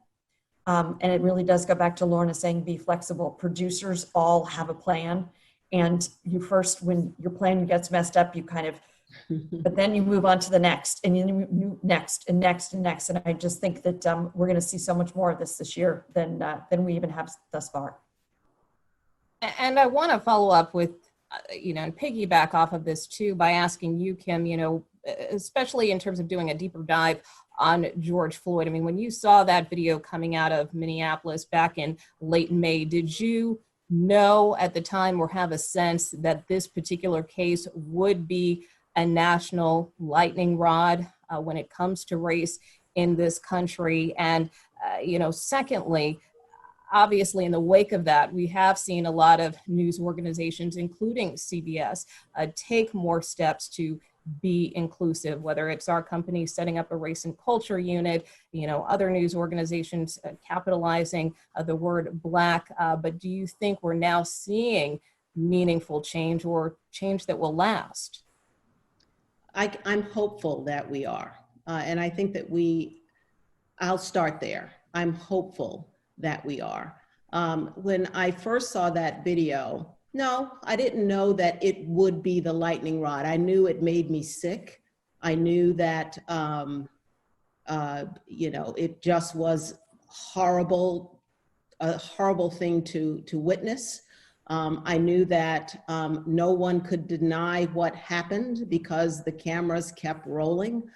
And it really does go back to Lorna saying, be flexible. Producers all have a plan. And you first, when your plan gets messed up, you kind of But then you move on to the next, and you next and next and next. And I just think that we're going to see so much more of this year than we even have thus far. And I want to follow up with, and piggyback off of this too by asking you, Kim, especially in terms of doing a deeper dive on George Floyd. I mean, when you saw that video coming out of Minneapolis back in late May, did you know at the time or have a sense that this particular case would be a national lightning rod when it comes to race in this country? And, secondly, obviously, in the wake of that, we have seen a lot of news organizations, including CBS, take more steps to be inclusive, whether it's our company setting up a race and culture unit, other news organizations capitalizing the word Black. But do you think we're now seeing meaningful change or change that will last? I'm hopeful that we are. And I think that I'll start there. I'm hopeful that we are. When I first saw that video, no, I didn't know that it would be the lightning rod. I knew it made me sick. I knew that, it just was horrible, a horrible thing to witness. I knew that no one could deny what happened because the cameras kept rolling.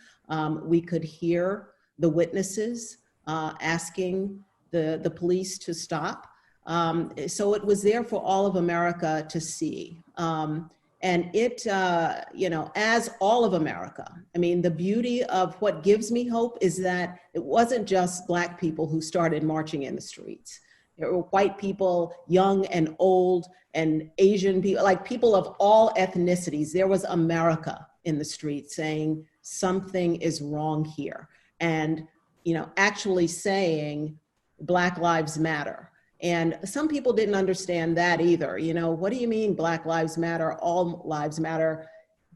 We could hear the witnesses asking the police to stop. So it was there for all of America to see. And it, as all of America, I mean, the beauty of what gives me hope is that it wasn't just Black people who started marching in the streets. There were white people, young and old, and Asian people, like people of all ethnicities. There was America in the streets saying something is wrong here. And, actually saying Black Lives Matter. And some people didn't understand that either. What do you mean Black Lives Matter, all lives matter,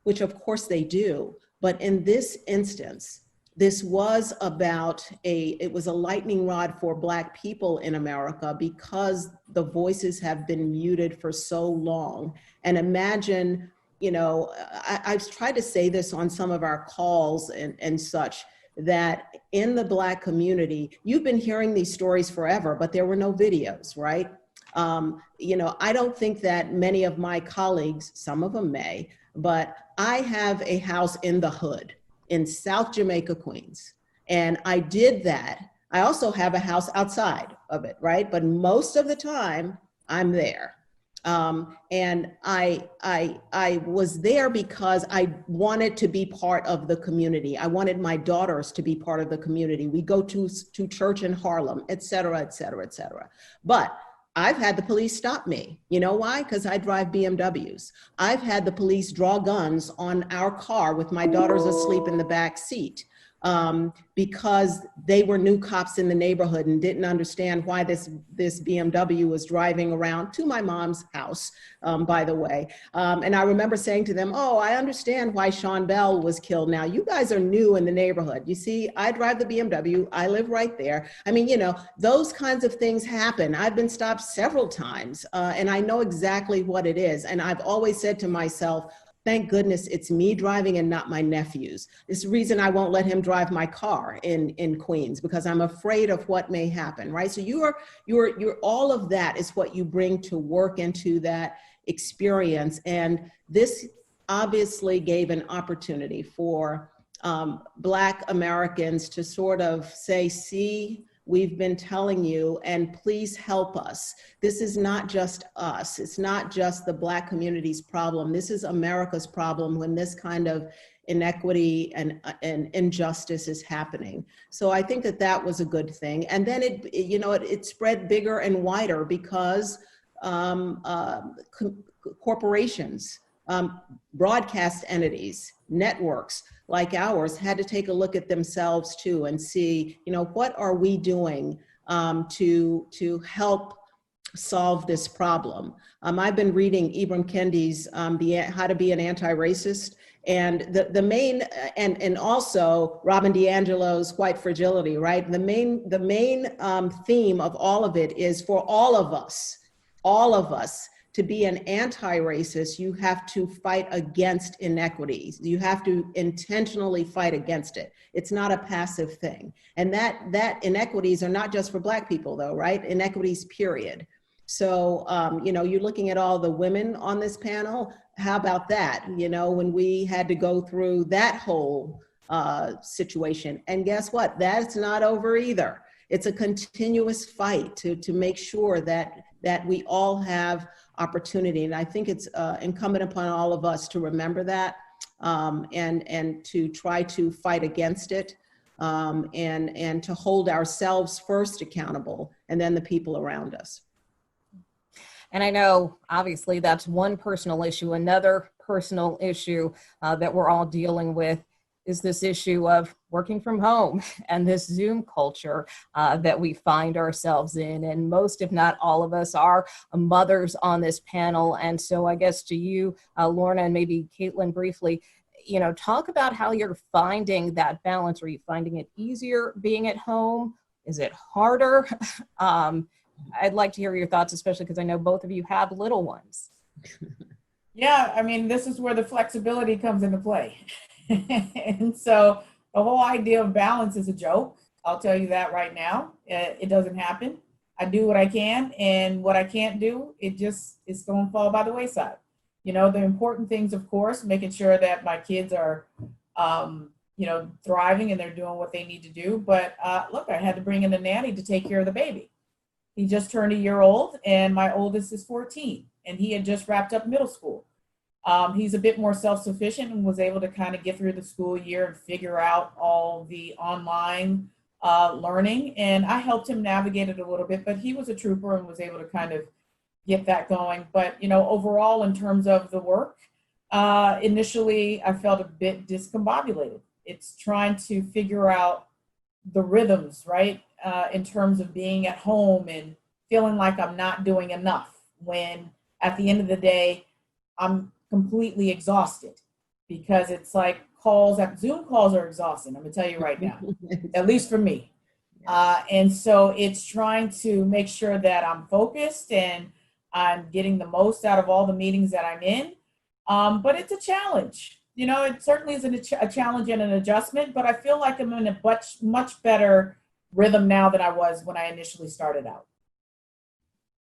which of course they do. But in this instance, this was it was a lightning rod for Black people in America because the voices have been muted for so long. And imagine, I've tried to say this on some of our calls and such, that in the Black community, you've been hearing these stories forever, but there were no videos, right? I don't think that many of my colleagues, some of them may, but I have a house in the hood in South Jamaica, Queens. And I did that. I also have a house outside of it, right? But most of the time I'm there. And I was there because I wanted to be part of the community. I wanted my daughters to be part of the community. We go to church in Harlem, et cetera, et cetera, et cetera. But I've had the police stop me. You know why? Because I drive BMWs. I've had the police draw guns on our car with my daughters asleep in the back seat. Because they were new cops in the neighborhood and didn't understand why this BMW was driving around to my mom's house, by the way. And I remember saying to them, oh, I understand why Sean Bell was killed now. You guys are new in the neighborhood. You see, I drive the BMW. I live right there. I mean, those kinds of things happen. I've been stopped several times, and I know exactly what it is. And I've always said to myself, thank goodness it's me driving and not my nephews. It's the reason I won't let him drive my car in Queens, because I'm afraid of what may happen, right? So you're all of that is what you bring to work into that experience. And this obviously gave an opportunity for Black Americans to sort of say, see, we've been telling you, and please help us. This is not just us. It's not just the Black community's problem. This is America's problem when this kind of inequity and injustice is happening. So I think that was a good thing. And then it spread bigger and wider because corporations, broadcast entities, networks like ours had to take a look at themselves too and see, what are we doing to help solve this problem? I've been reading Ibram Kendi's How to Be an Anti-Racist, and the main and also Robin DiAngelo's White Fragility, right? The main theme of all of it is for all of us to be an anti-racist, you have to fight against inequities. You have to intentionally fight against it. It's not a passive thing. And that inequities are not just for Black people though, right? Inequities, period. So, you know, you're looking at all the women on this panel. How about that? You know, when we had to go through that whole situation, and guess what? That's not over either. It's a continuous fight to make sure that we all have opportunity. And I think it's incumbent upon all of us to remember that and to try to fight against it and to hold ourselves first accountable and then the people around us. And I know, obviously, that's one personal issue. Another personal issue that we're all dealing with is this issue of working from home and this Zoom culture that we find ourselves in. And most, if not all of us, are mothers on this panel. And so I guess to you, Lorna, and maybe Caitlin briefly, you know, talk about how you're finding that balance. Are you finding it easier being at home? Is it harder? I'd like to hear your thoughts, especially because I know both of you have little ones. Yeah, I mean, this is where the flexibility comes into play. And so the whole idea of balance is a joke. I'll tell you that right now. It doesn't happen. I do what I can, and what I can't do, it's going to fall by the wayside. You know, the important things, of course, making sure that my kids are, you know, thriving and they're doing what they need to do. But look, I had to bring in a nanny to take care of the baby. He just turned a year old, and my oldest is 14, and he had just wrapped up middle school. He's a bit more self-sufficient and was able to kind of get through the school year and figure out all the online learning. And I helped him navigate it a little bit, but he was a trooper and was able to kind of get that going. But, you know, overall, in terms of the work, initially I felt a bit discombobulated. It's trying to figure out the rhythms, right? In terms of being at home and feeling like I'm not doing enough, when at the end of the day, I'm completely exhausted, because it's like Zoom calls are exhausting. I'm gonna tell you right now, at least for me. And so it's trying to make sure that I'm focused and I'm getting the most out of all the meetings that I'm in. But it's a challenge. You know, it certainly is a challenge and an adjustment, but I feel like I'm in a much better rhythm now than I was when I initially started out.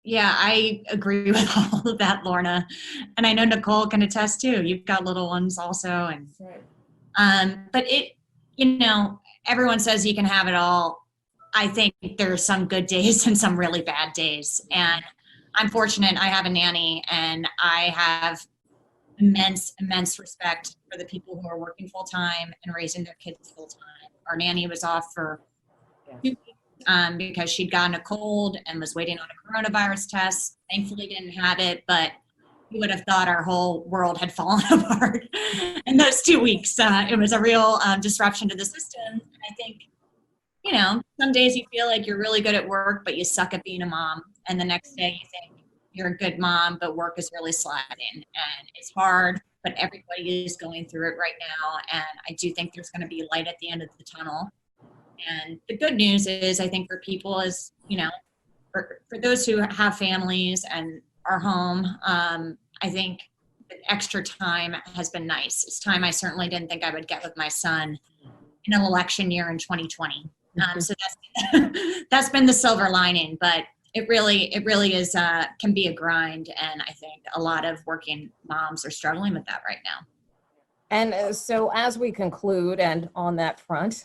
Yeah, I agree with all of that, Lorna. And I know Nicole can attest too. You've got little ones also. And right. But it, you know, everyone says you can have it all. I think there are some good days and some really bad days. And I'm fortunate I have a nanny, and I have immense respect for the people who are working full time and raising their kids full time. Our nanny was off for 2 weeks because she'd gotten a cold and was waiting on a coronavirus test. Thankfully didn't have it, but you would have thought our whole world had fallen apart in those 2 weeks. It was a real disruption to the system. And I think, you know, some days you feel like you're really good at work, but you suck at being a mom. And the next day you think you're a good mom, but work is really sliding. And it's hard, but everybody is going through it right now. And I do think there's going to be light at the end of the tunnel. And the good news is, I think for people is, you know, for those who have families and are home, I think the extra time has been nice. It's time I certainly didn't think I would get with my son in an election year in 2020. So that's been the silver lining, but it really is, can be a grind. And I think a lot of working moms are struggling with that right now. And so as we conclude, and on that front,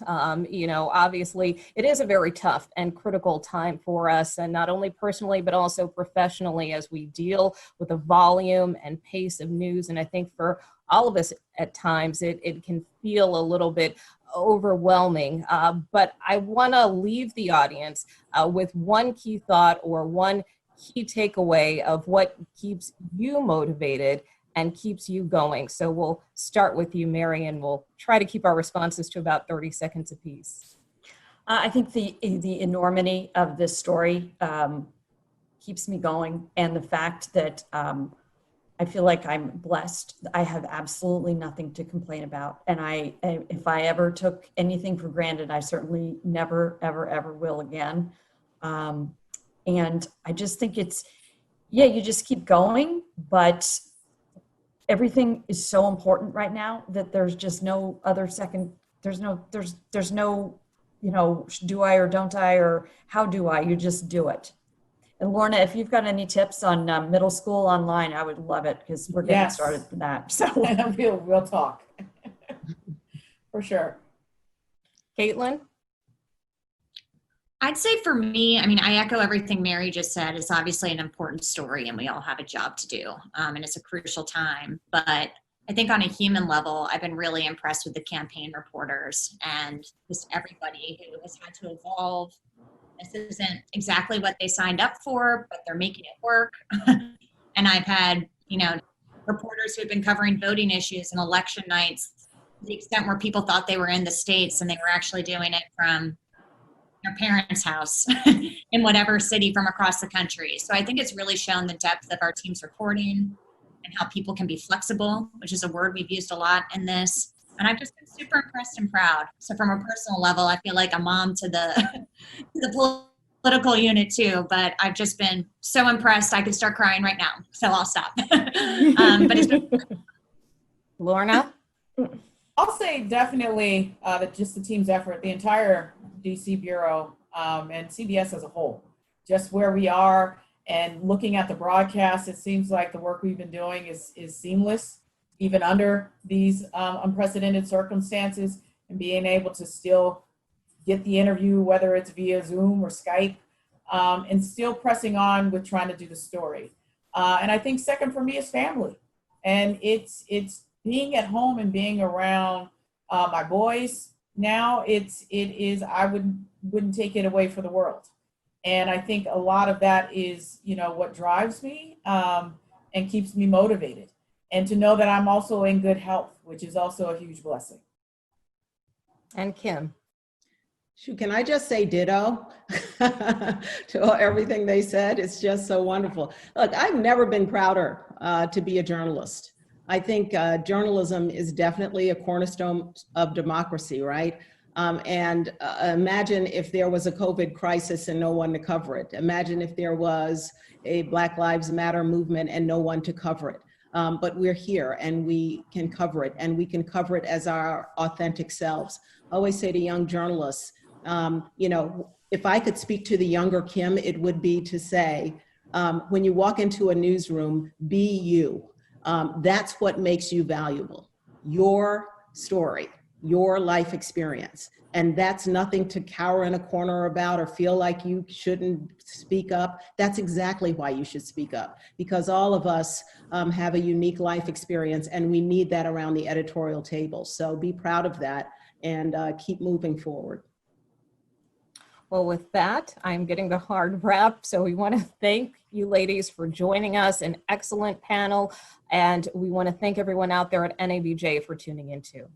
you know, obviously it is a very tough and critical time for us, and not only personally, but also professionally, as we deal with the volume and pace of news. And I think for all of us at times, it can feel a little bit overwhelming. But I want to leave the audience with one key thought or one key takeaway of what keeps you motivated and keeps you going. So we'll start with you, Mary, and we'll try to keep our responses to about 30 seconds apiece. I think the enormity of this story keeps me going, and the fact that I feel like I'm blessed. I have absolutely nothing to complain about, and if I ever took anything for granted, I certainly never, ever, ever will again. And I just think yeah, you just keep going, but everything is so important right now that there's just no other second. There's no, you know, do I or don't I, or how do I? You just do it. And Lorna, if you've got any tips on middle school online, I would love it, because we're getting started for that. So we'll talk for sure. Caitlin? I'd say for me, I mean, I echo everything Mary just said. It's obviously an important story and we all have a job to do. And it's a crucial time. But I think on a human level, I've been really impressed with the campaign reporters and just everybody who has had to evolve. This isn't exactly what they signed up for, but they're making it work. And I've had, you know, reporters who have been covering voting issues and election nights to the extent where people thought they were in the States and they were actually doing it from their parents' house in whatever city from across the country. So I think it's really shown the depth of our team's reporting and how people can be flexible, which is a word we've used a lot in this. And I've just been super impressed and proud. So from a personal level, I feel like a mom to the political unit too, but I've just been so impressed. I could start crying right now, so I'll stop. But it's been Lorna? I'll say definitely that just the team's effort, the entire DC Bureau and CBS as a whole, just where we are and looking at the broadcast, it seems like the work we've been doing is seamless, even under these unprecedented circumstances, and being able to still get the interview, whether it's via Zoom or Skype, and still pressing on with trying to do the story. And I think second for me is family. And it's being at home and being around my boys now, it is, I wouldn't take it away for the world. And I think a lot of that is, you know, what drives me and keeps me motivated. And to know that I'm also in good health, which is also a huge blessing. And Kim? Can I just say ditto to everything they said? It's just so wonderful. Look, I've never been prouder to be a journalist. I think journalism is definitely a cornerstone of democracy, right? Imagine if there was a COVID crisis and no one to cover it. Imagine if there was a Black Lives Matter movement and no one to cover it. But we're here and we can cover it, and we can cover it as our authentic selves. I always say to young journalists, you know, if I could speak to the younger Kim, it would be to say, when you walk into a newsroom, be you. That's what makes you valuable. Your story, your life experience. And that's nothing to cower in a corner about or feel like you shouldn't speak up. That's exactly why you should speak up, because all of us have a unique life experience and we need that around the editorial table. So be proud of that and keep moving forward. Well, with that, I'm getting the hard wrap. So we want to thank you ladies for joining us, an excellent panel. And we want to thank everyone out there at NABJ for tuning in too.